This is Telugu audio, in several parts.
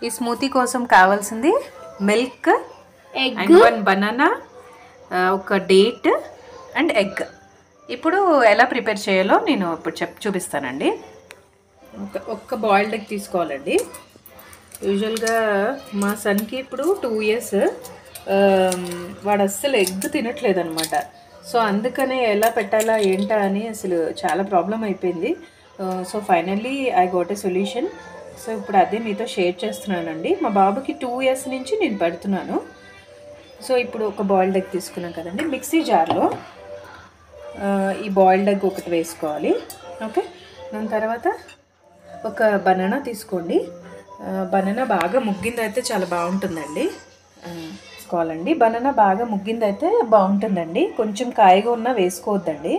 ఈ స్మూతీ కోసం కావాల్సింది మిల్క్ అండ్ 1 బనానా, ఒక డేట్ అండ్ ఎగ్. ఇప్పుడు ఎలా ప్రిపేర్ చేయాలో నేను ఇప్పుడు చూపిస్తానండి. ఒక్క బాయిల్డ్ ఎగ్ తీసుకోవాలండి. యూజువల్గా మా సన్కి ఇప్పుడు 2 years. వాడు అస్సలు ఎగ్ తినట్లేదు అనమాట. సో అందుకనే ఎలా పెట్టాలా ఏంటా అని అసలు చాలా ప్రాబ్లం అయిపోయింది. So finally I got a solution. So ఇప్పుడు అదే మీతో షేర్ చేస్తున్నానండి. మా బాబుకి 2 years నుంచి నేను పెడుతున్నాను. సో ఇప్పుడు ఒక బాయిల్డ్ ఎగ్ తీసుకున్నాం కదండి, మిక్సీ జార్లో ఈ బాయిల్డ్ ఎగ్ ఒకటి వేసుకోవాలి. ఓకే, దాని తర్వాత ఒక బనానా తీసుకోండి. బనానా బాగా ముగ్గిందైతే చాలా బాగుంటుందండి. తీసుకోవాలండి. బనానా బాగా ముగ్గిందైతే బాగుంటుందండి. కొంచెం కాయగా ఉన్నా వేసుకోవద్దండి,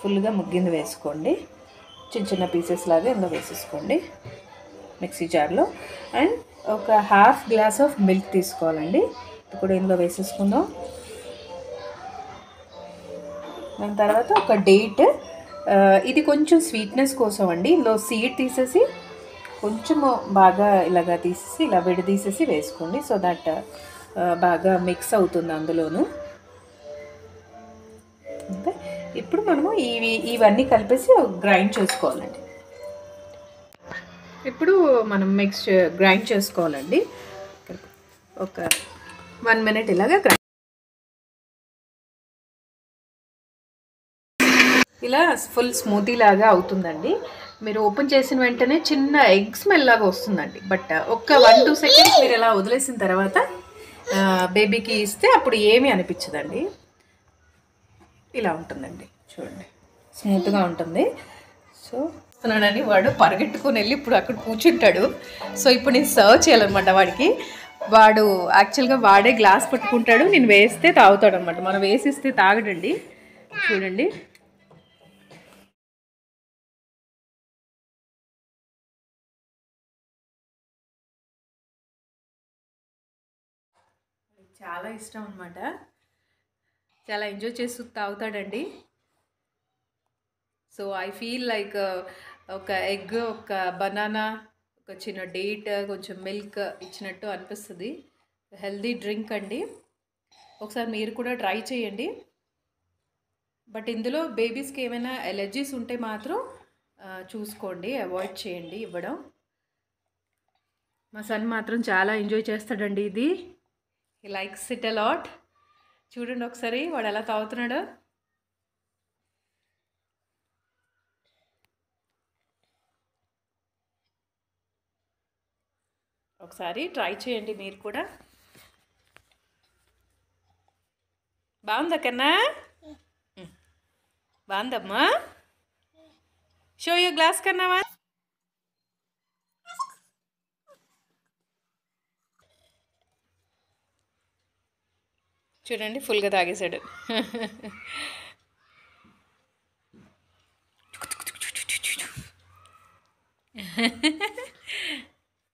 ఫుల్గా ముగ్గింది వేసుకోండి. చిన్న చిన్న పీసెస్ లాగా ఇందులో వేసేసుకోండి మిక్సీ జార్లో. అండ్ ఒక ½ గ్లాస్ ఆఫ్ మిల్క్ తీసుకోవాలండి. ఇప్పుడు ఇందులో వేసేసుకుందాం. దాని తర్వాత ఒక డేట్, ఇది కొంచెం స్వీట్నెస్ కోసం అండి. ఇందులో సీడ్ తీసేసి కొంచెము బాగా ఇలాగా తీసేసి ఇలా విడదీసేసి వేసుకోండి. సో దట్ బాగా మిక్స్ అవుతుంది అందులోను. ఓకే, ఇప్పుడు మనము ఇవన్నీ కలిపేసి గ్రైండ్ చేసుకోవాలండి. ఇప్పుడు మనం గ్రైండ్ చేసుకోవాలండి. ఒక 1 minute ఇలాగా ఇలా ఫుల్ స్మూతీ లాగా అవుతుందండి. మీరు ఓపెన్ చేసిన వెంటనే చిన్న ఎగ్ స్మెల్ లాగా వస్తుందండి. బట్ ఒక్క 1-2 seconds మీరు ఇలా వదిలేసిన తర్వాత బేబీకి ఇస్తే అప్పుడు ఏమీ అనిపించదండి. ఇలా ఉంటుందండి, చూడండి, స్మూత్గా ఉంటుంది. సో వస్తున్నాడని వాడు పరిగెట్టుకుని వెళ్ళి ఇప్పుడు అక్కడ కూర్చుంటాడు. సో ఇప్పుడు నేను సర్వ్ చేయాలన్నమాట వాడికి. వాడు యాక్చువల్గా వాడే గ్లాస్ పట్టుకుంటాడు, నేను వేస్తే తాగుతాడు అనమాట. మనం వేసిస్తే తాగడండి. చూడండి, చాలా ఇష్టం అనమాట. చాలా ఎంజాయ్ చేస్తూ తాగుతాడండి. సో ఐ ఫీల్ లైక్ ఒక ఎగ్, ఒక బనానా, ఒక చిన్న డేట్, కొంచెం మిల్క్ ఇచ్చినట్టు అనిపిస్తుంది. హెల్దీ డ్రింక్ అండి. ఒకసారి మీరు కూడా ట్రై చేయండి. బట్ ఇందులో బేబీస్కి ఏమైనా ఎలర్జీస్ ఉంటే మాత్రం చూసుకోండి, అవాయిడ్ చేయండి ఇవ్వడం. మా సన్ మాత్రం చాలా ఎంజాయ్ చేస్తాడండి ఇది. He likes it a lot. చూడండి ఒకసారి వాడు ఎలా తాగుతున్నాడో. ఒకసారి ట్రై చేయండి మీరు కూడా. బాగుందా కన్నా? బాగుందమ్మా. షో యూ గ్లాస్ కన్నావా? చూడండి, ఫుల్గా తాగేశాడు.